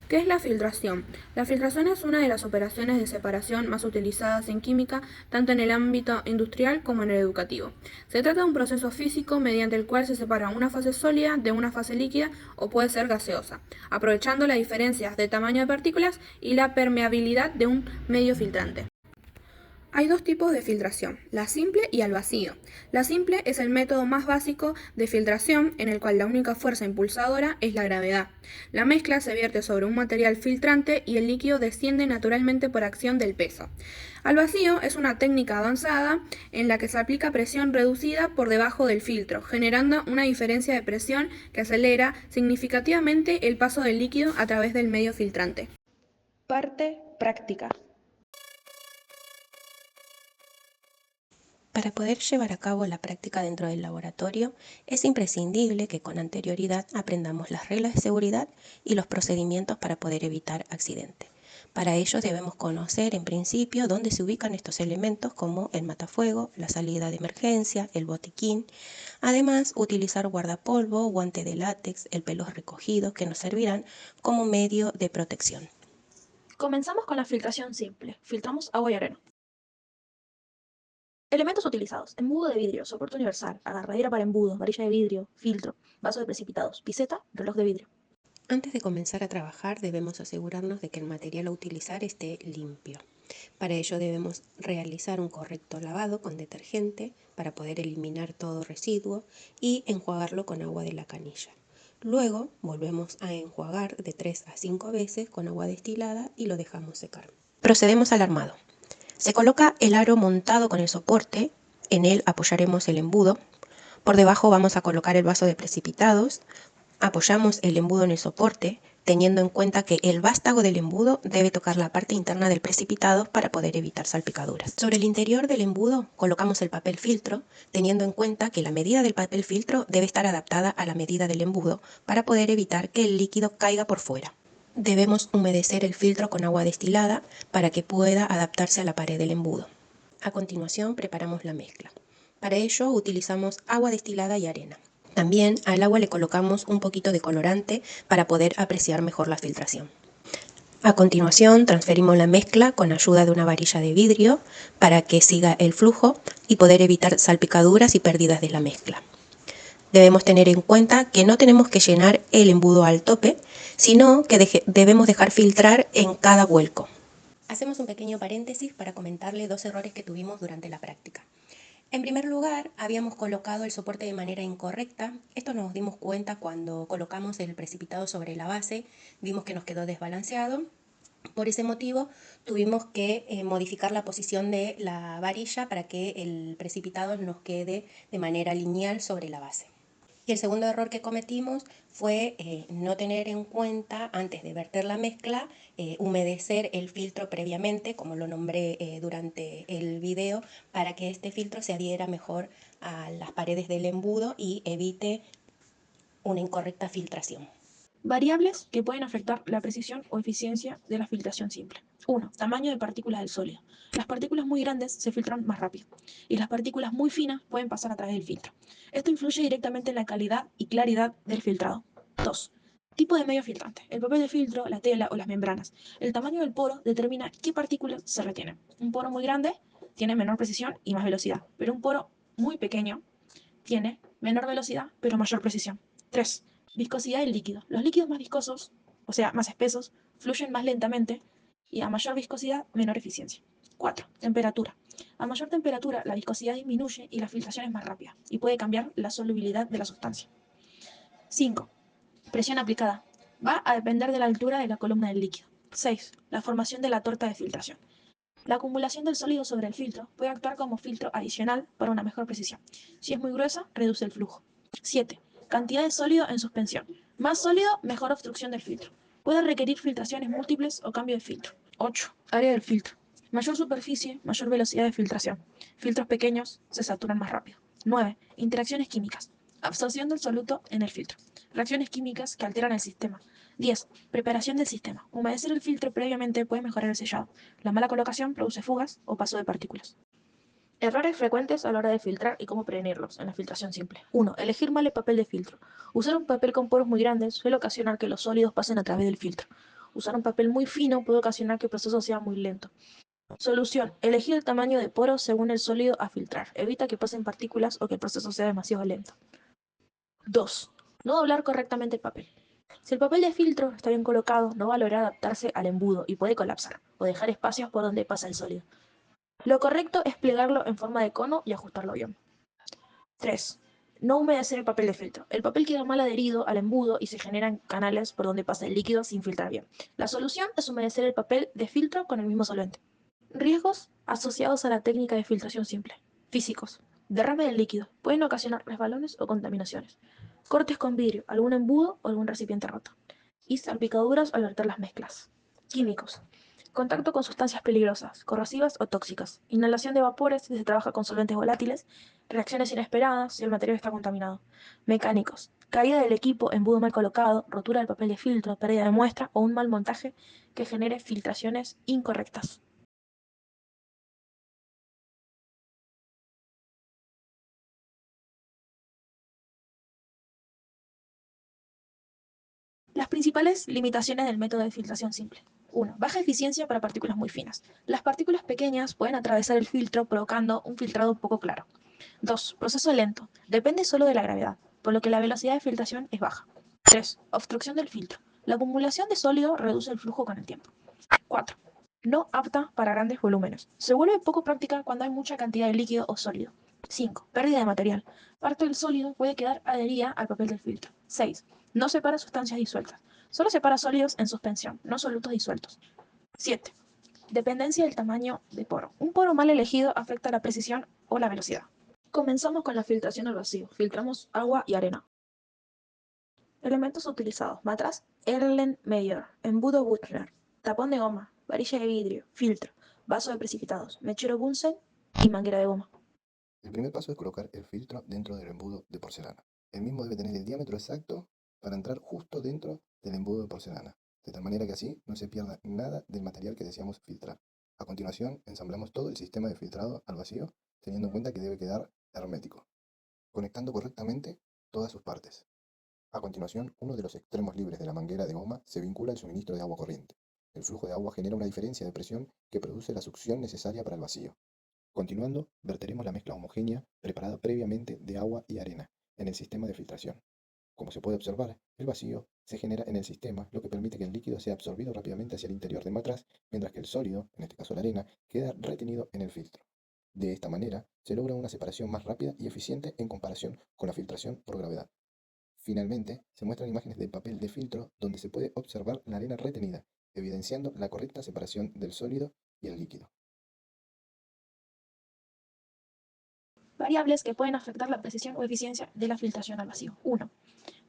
¿Qué es la filtración? La filtración es una de las operaciones de separación más utilizadas en química, tanto en el ámbito industrial como en el educativo. Se trata de un proceso físico mediante el cual se separa una fase sólida de una fase líquida o puede ser gaseosa, aprovechando las diferencias de tamaño de partículas y la permeabilidad de un medio filtrante. Hay dos tipos de filtración, la simple y al vacío. La simple es el método más básico de filtración en el cual la única fuerza impulsadora es la gravedad. La mezcla se vierte sobre un material filtrante y el líquido desciende naturalmente por acción del peso. Al vacío es una técnica avanzada en la que se aplica presión reducida por debajo del filtro, generando una diferencia de presión que acelera significativamente el paso del líquido a través del medio filtrante. Parte práctica. Para poder llevar a cabo la práctica dentro del laboratorio, es imprescindible que con anterioridad aprendamos las reglas de seguridad y los procedimientos para poder evitar accidentes. Para ello debemos conocer en principio dónde se ubican estos elementos como el matafuego, la salida de emergencia, el botiquín. Además, utilizar guardapolvo, guante de látex, el pelo recogido que nos servirán como medio de protección. Comenzamos con la filtración simple. Filtramos agua y arena. Elementos utilizados: embudo de vidrio, soporte universal, agarradera para embudos, varilla de vidrio, filtro, vaso de precipitados, piseta, reloj de vidrio. Antes de comenzar a trabajar debemos asegurarnos de que el material a utilizar esté limpio. Para ello debemos realizar un correcto lavado con detergente para poder eliminar todo residuo y enjuagarlo con agua de la canilla. Luego volvemos a enjuagar de 3 a 5 veces con agua destilada y lo dejamos secar. Procedemos al armado. Se coloca el aro montado con el soporte, en él apoyaremos el embudo. Por debajo vamos a colocar el vaso de precipitados. Apoyamos el embudo en el soporte, teniendo en cuenta que el vástago del embudo debe tocar la parte interna del precipitado para poder evitar salpicaduras. Sobre el interior del embudo colocamos el papel filtro, teniendo en cuenta que la medida del papel filtro debe estar adaptada a la medida del embudo para poder evitar que el líquido caiga por fuera. Debemos humedecer el filtro con agua destilada para que pueda adaptarse a la pared del embudo. A continuación preparamos la mezcla. Para ello utilizamos agua destilada y arena. También al agua le colocamos un poquito de colorante para poder apreciar mejor la filtración. A continuación transferimos la mezcla con ayuda de una varilla de vidrio para que siga el flujo y poder evitar salpicaduras y pérdidas de la mezcla. Debemos tener en cuenta que no tenemos que llenar el embudo al tope, sino que debemos dejar filtrar en cada vuelco. Hacemos un pequeño paréntesis para comentarle dos errores que tuvimos durante la práctica. En primer lugar, habíamos colocado el soporte de manera incorrecta. Esto nos dimos cuenta cuando colocamos el precipitado sobre la base, vimos que nos quedó desbalanceado. Por ese motivo, tuvimos que modificar la posición de la varilla para que el precipitado nos quede de manera lineal sobre la base. Y el segundo error que cometimos fue no tener en cuenta, antes de verter la mezcla, humedecer el filtro previamente, como lo nombré durante el video, para que este filtro se adhiera mejor a las paredes del embudo y evite una incorrecta filtración. Variables que pueden afectar la precisión o eficiencia de la filtración simple. 1. Tamaño de partículas del sólido. Las partículas muy grandes se filtran más rápido y las partículas muy finas pueden pasar a través del filtro. Esto influye directamente en la calidad y claridad del filtrado. 2. Tipo de medio filtrante. El papel de filtro, la tela o las membranas. El tamaño del poro determina qué partículas se retienen. Un poro muy grande tiene menor precisión y más velocidad, pero un poro muy pequeño tiene menor velocidad pero mayor precisión. 3. Viscosidad del líquido. Los líquidos más viscosos, o sea, más espesos, fluyen más lentamente y a mayor viscosidad, menor eficiencia. 4. Temperatura. A mayor temperatura, la viscosidad disminuye y la filtración es más rápida y puede cambiar la solubilidad de la sustancia. 5. Presión aplicada. Va a depender de la altura de la columna del líquido. 6. La formación de la torta de filtración. La acumulación del sólido sobre el filtro puede actuar como filtro adicional para una mejor precisión. Si es muy gruesa, reduce el flujo. 7. Cantidad de sólido en suspensión. Más sólido, mejor obstrucción del filtro. Puede requerir filtraciones múltiples o cambio de filtro. 8. Área del filtro. Mayor superficie, mayor velocidad de filtración. Filtros pequeños se saturan más rápido. 9. Interacciones químicas. Absorción del soluto en el filtro. Reacciones químicas que alteran el sistema. 10. Preparación del sistema. Humedecer el filtro previamente puede mejorar el sellado. La mala colocación produce fugas o paso de partículas. Errores frecuentes a la hora de filtrar y cómo prevenirlos en la filtración simple. 1. Elegir mal el papel de filtro. Usar un papel con poros muy grandes suele ocasionar que los sólidos pasen a través del filtro. Usar un papel muy fino puede ocasionar que el proceso sea muy lento. Solución. Elegir el tamaño de poro según el sólido a filtrar. Evita que pasen partículas o que el proceso sea demasiado lento. 2. No doblar correctamente el papel. Si el papel de filtro está bien colocado, no va a lograr adaptarse al embudo y puede colapsar o dejar espacios por donde pasa el sólido. Lo correcto es plegarlo en forma de cono y ajustarlo bien. 3. No humedecer el papel de filtro. El papel queda mal adherido al embudo y se generan canales por donde pasa el líquido sin filtrar bien. La solución es humedecer el papel de filtro con el mismo solvente. Riesgos asociados a la técnica de filtración simple. Físicos. Derrame del líquido. Pueden ocasionar resbalones o contaminaciones. Cortes con vidrio, algún embudo o algún recipiente roto. Y salpicaduras al verter las mezclas. Químicos. Contacto con sustancias peligrosas, corrosivas o tóxicas. Inhalación de vapores si se trabaja con solventes volátiles. Reacciones inesperadas si el material está contaminado. Mecánicos. Caída del equipo, embudo mal colocado, rotura del papel de filtro, pérdida de muestra o un mal montaje que genere filtraciones incorrectas. Las principales limitaciones del método de filtración simple. 1. Baja eficiencia para partículas muy finas. Las partículas pequeñas pueden atravesar el filtro provocando un filtrado poco claro. 2. Proceso lento. Depende solo de la gravedad, por lo que la velocidad de filtración es baja. 3. Obstrucción del filtro. La acumulación de sólido reduce el flujo con el tiempo. 4. No apta para grandes volúmenes. Se vuelve poco práctica cuando hay mucha cantidad de líquido o sólido. 5. Pérdida de material. Parte del sólido puede quedar adherida al papel del filtro. 6. No separa sustancias disueltas. Solo separa sólidos en suspensión, no solutos disueltos. 7. Dependencia del tamaño de poro. Un poro mal elegido afecta la precisión o la velocidad. Comenzamos con la filtración al vacío. Filtramos agua y arena. Elementos utilizados. Matraz Erlenmeyer, embudo Buchner, tapón de goma, varilla de vidrio, filtro, vaso de precipitados, mechero Bunsen y manguera de goma. El primer paso es colocar el filtro dentro del embudo de porcelana. El mismo debe tener el diámetro exacto para entrar justo dentro del embudo de porcelana, de tal manera que así no se pierda nada del material que deseamos filtrar. A continuación, ensamblamos todo el sistema de filtrado al vacío, teniendo en cuenta que debe quedar hermético, conectando correctamente todas sus partes. A continuación, uno de los extremos libres de la manguera de goma se vincula al suministro de agua corriente. El flujo de agua genera una diferencia de presión que produce la succión necesaria para el vacío. Continuando, verteremos la mezcla homogénea preparada previamente de agua y arena en el sistema de filtración. Como se puede observar, el vacío se genera en el sistema, lo que permite que el líquido sea absorbido rápidamente hacia el interior del matraz, mientras que el sólido, en este caso la arena, queda retenido en el filtro. De esta manera, se logra una separación más rápida y eficiente en comparación con la filtración por gravedad. Finalmente, se muestran imágenes del papel de filtro donde se puede observar la arena retenida, evidenciando la correcta separación del sólido y el líquido. Variables que pueden afectar la precisión o eficiencia de la filtración al vacío. 1.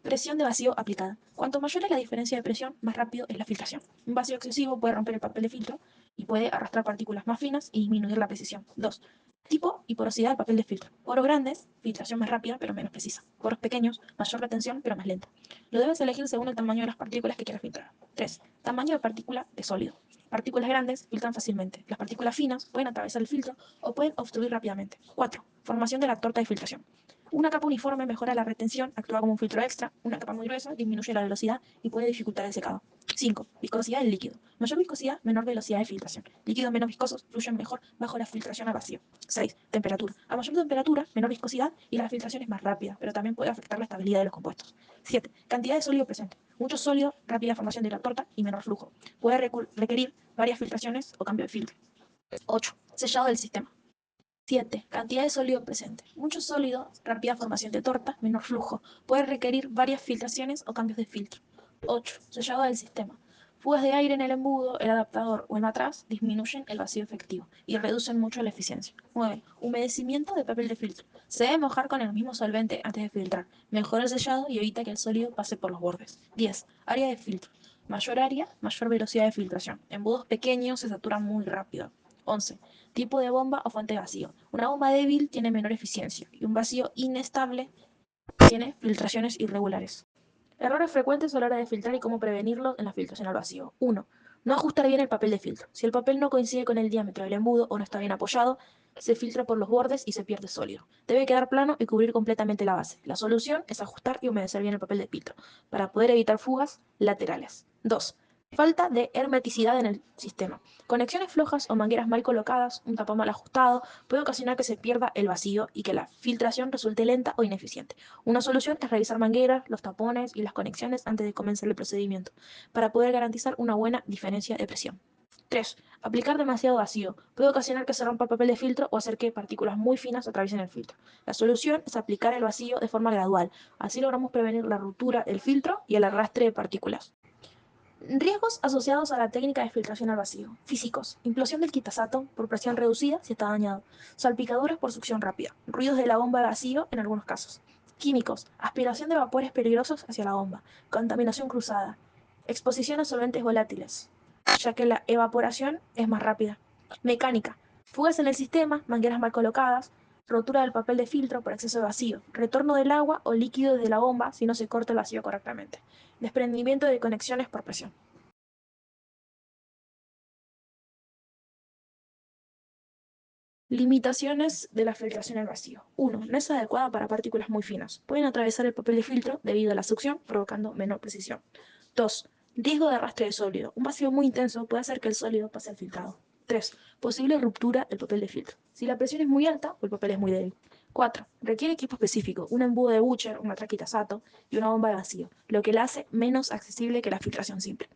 Presión de vacío aplicada. Cuanto mayor es la diferencia de presión, más rápido es la filtración. Un vacío excesivo puede romper el papel de filtro y puede arrastrar partículas más finas y disminuir la precisión. 2. Tipo y porosidad del papel de filtro. Poros grandes, filtración más rápida pero menos precisa. Poros pequeños, mayor retención pero más lenta. Lo debes elegir según el tamaño de las partículas que quieras filtrar. 3. Tamaño de partícula de sólido. Partículas grandes filtran fácilmente. Las partículas finas pueden atravesar el filtro o pueden obstruir rápidamente. 4. Formación de la torta de filtración. Una capa uniforme mejora la retención, actúa como un filtro extra. Una capa muy gruesa disminuye la velocidad y puede dificultar el secado. 5. Viscosidad del líquido. Mayor viscosidad, menor velocidad de filtración. Líquidos menos viscosos fluyen mejor bajo la filtración a vacío. 6. Temperatura. A mayor temperatura, menor viscosidad y la filtración es más rápida, pero también puede afectar la estabilidad de los compuestos. 7. Cantidad de sólido presente. Mucho sólido, rápida formación de la torta y menor flujo. Puede requerir varias filtraciones o cambio de filtro. 8. Sellado del sistema. 7. Cantidad de sólido presente. Mucho sólido, rápida formación de torta, menor flujo. Puede requerir varias filtraciones o cambios de filtro. 8. Sellado del sistema. Fugas de aire en el embudo, el adaptador o el matraz disminuyen el vacío efectivo y reducen mucho la eficiencia. 9. Humedecimiento de papel de filtro. Se debe mojar con el mismo solvente antes de filtrar. Mejora el sellado y evita que el sólido pase por los bordes. 10. Área de filtro. Mayor área, mayor velocidad de filtración. Embudos pequeños se saturan muy rápido. 11. Tipo de bomba o fuente de vacío. Una bomba débil tiene menor eficiencia y un vacío inestable tiene filtraciones irregulares. Errores frecuentes a la hora de filtrar y cómo prevenirlos en la filtración al vacío. 1. No ajustar bien el papel de filtro. Si el papel no coincide con el diámetro del embudo o no está bien apoyado, se filtra por los bordes y se pierde sólido. Debe quedar plano y cubrir completamente la base. La solución es ajustar y humedecer bien el papel de filtro para poder evitar fugas laterales. 2. Falta de hermeticidad en el sistema. Conexiones flojas o mangueras mal colocadas, un tapón mal ajustado, puede ocasionar que se pierda el vacío y que la filtración resulte lenta o ineficiente. Una solución es revisar mangueras, los tapones y las conexiones antes de comenzar el procedimiento, para poder garantizar una buena diferencia de presión. 3. Aplicar demasiado vacío. Puede ocasionar que se rompa el papel de filtro o hacer que partículas muy finas atraviesen el filtro. La solución es aplicar el vacío de forma gradual. Así logramos prevenir la ruptura del filtro y el arrastre de partículas. Riesgos asociados a la técnica de filtración al vacío. Físicos. Implosión del quitasato por presión reducida si está dañado. Salpicaduras por succión rápida. Ruidos de la bomba de vacío en algunos casos. Químicos. Aspiración de vapores peligrosos hacia la bomba. Contaminación cruzada. Exposición a solventes volátiles, ya que la evaporación es más rápida. Mecánica. Fugas en el sistema, mangueras mal colocadas, rotura del papel de filtro por exceso de vacío, retorno del agua o líquido desde la bomba si no se corta el vacío correctamente. Desprendimiento de conexiones por presión. Limitaciones de la filtración al vacío. 1. No es adecuada para partículas muy finas. Pueden atravesar el papel de filtro debido a la succión, provocando menor precisión. 2. Riesgo de arrastre de sólido. Un vacío muy intenso puede hacer que el sólido pase al filtrado. 3. Posible ruptura del papel de filtro. Si la presión es muy alta o el papel es muy débil. 4. Requiere equipo específico, un embudo de Bucher, una traquitasato y una bomba de vacío, lo que la hace menos accesible que la filtración simple.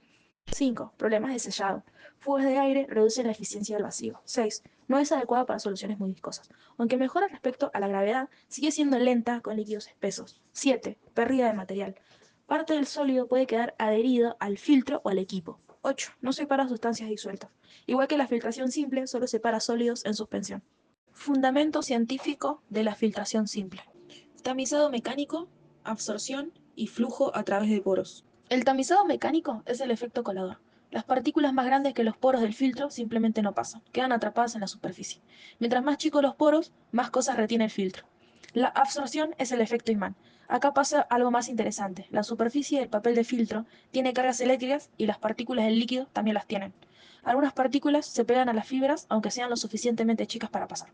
5. Problemas de sellado. Fugas de aire reducen la eficiencia del vacío. 6. No es adecuada para soluciones muy viscosas. Aunque mejora respecto a la gravedad, sigue siendo lenta con líquidos espesos. 7. Pérdida de material. Parte del sólido puede quedar adherido al filtro o al equipo. 8. No separa sustancias disueltas. Igual que la filtración simple, solo separa sólidos en suspensión. Fundamento científico de la filtración simple. Tamizado mecánico, absorción y flujo a través de poros. El tamizado mecánico es el efecto colador. Las partículas más grandes que los poros del filtro simplemente no pasan, quedan atrapadas en la superficie. Mientras más chicos los poros, más cosas retiene el filtro. La absorción es el efecto imán. Acá pasa algo más interesante. La superficie del papel de filtro tiene cargas eléctricas y las partículas del líquido también las tienen. Algunas partículas se pegan a las fibras aunque sean lo suficientemente chicas para pasar.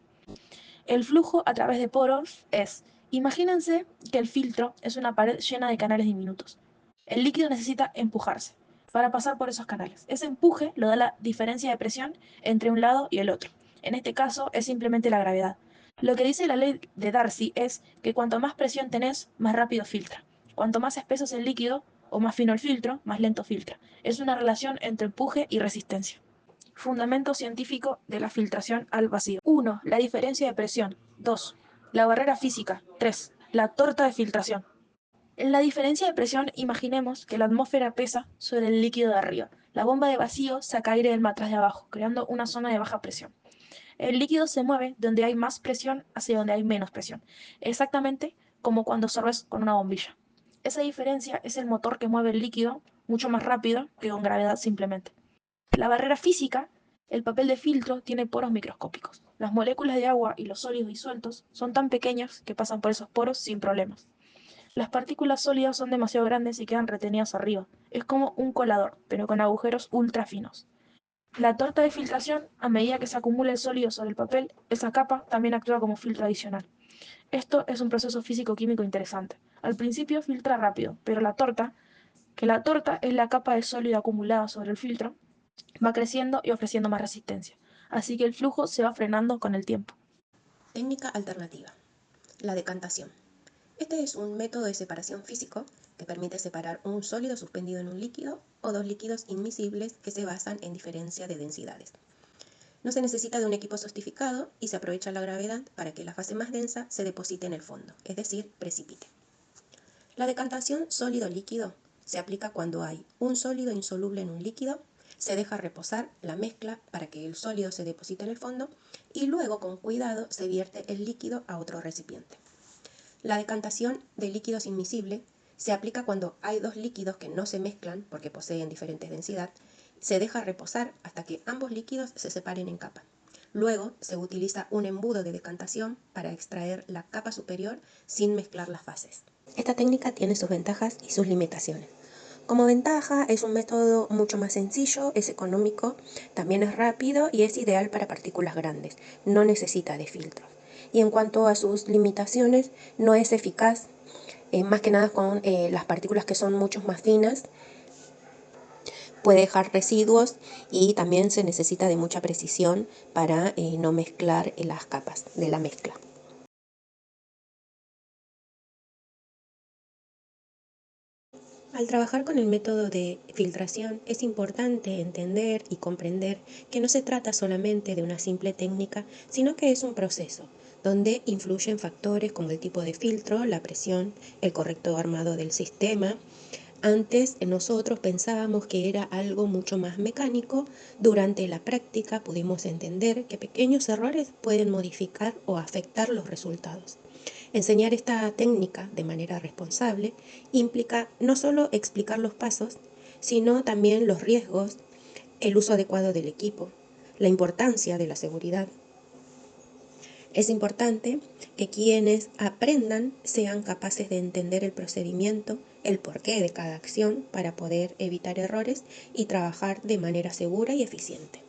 El flujo a través de poros es, imagínense que el filtro es una pared llena de canales diminutos. El líquido necesita empujarse para pasar por esos canales. Ese empuje lo da la diferencia de presión entre un lado y el otro. En este caso es simplemente la gravedad. Lo que dice la ley de Darcy es que cuanto más presión tenés, más rápido filtra. Cuanto más espeso es el líquido o más fino el filtro, más lento filtra. Es una relación entre empuje y resistencia. Fundamento científico de la filtración al vacío. 1. La diferencia de presión. 2. La barrera física. 3. La torta de filtración. En la diferencia de presión, imaginemos que la atmósfera pesa sobre el líquido de arriba. La bomba de vacío saca aire del matraz de abajo, creando una zona de baja presión. El líquido se mueve donde hay más presión hacia donde hay menos presión, exactamente como cuando sorbes con una bombilla. Esa diferencia es el motor que mueve el líquido mucho más rápido que con gravedad simplemente. La barrera física, el papel de filtro tiene poros microscópicos. Las moléculas de agua y los sólidos disueltos son tan pequeños que pasan por esos poros sin problemas. Las partículas sólidas son demasiado grandes y quedan retenidas arriba. Es como un colador, pero con agujeros ultra finos. La torta de filtración, a medida que se acumula el sólido sobre el papel, esa capa también actúa como filtro adicional. Esto es un proceso físico-químico interesante. Al principio filtra rápido, pero la torta es la capa de sólido acumulada sobre el filtro, va creciendo y ofreciendo más resistencia. Así que el flujo se va frenando con el tiempo. Técnica alternativa. La decantación. Este es un método de separación físico que permite separar un sólido suspendido en un líquido o dos líquidos inmiscibles que se basan en diferencia de densidades. No se necesita de un equipo sofisticado y se aprovecha la gravedad para que la fase más densa se deposite en el fondo, es decir, precipite. La decantación sólido-líquido se aplica cuando hay un sólido insoluble en un líquido, se deja reposar la mezcla para que el sólido se deposite en el fondo y luego con cuidado se vierte el líquido a otro recipiente. La decantación de líquidos inmiscibles se aplica cuando hay dos líquidos que no se mezclan porque poseen diferentes densidad. Se deja reposar hasta que ambos líquidos se separen en capas. Luego se utiliza un embudo de decantación para extraer la capa superior sin mezclar las fases. Esta técnica tiene sus ventajas y sus limitaciones. Como ventaja, es un método mucho más sencillo, es económico, también es rápido y es ideal para partículas grandes. No necesita de filtros. Y en cuanto a sus limitaciones, no es eficaz, más que nada con las partículas que son mucho más finas, puede dejar residuos y también se necesita de mucha precisión para no mezclar las capas de la mezcla. Al trabajar con el método de filtración es importante entender y comprender que no se trata solamente de una simple técnica, sino que es un proceso donde influyen factores como el tipo de filtro, la presión, el correcto armado del sistema. Antes nosotros pensábamos que era algo mucho más mecánico. Durante la práctica pudimos entender que pequeños errores pueden modificar o afectar los resultados. Enseñar esta técnica de manera responsable implica no solo explicar los pasos, sino también los riesgos, el uso adecuado del equipo, la importancia de la seguridad. Es importante que quienes aprendan sean capaces de entender el procedimiento, el porqué de cada acción para poder evitar errores y trabajar de manera segura y eficiente.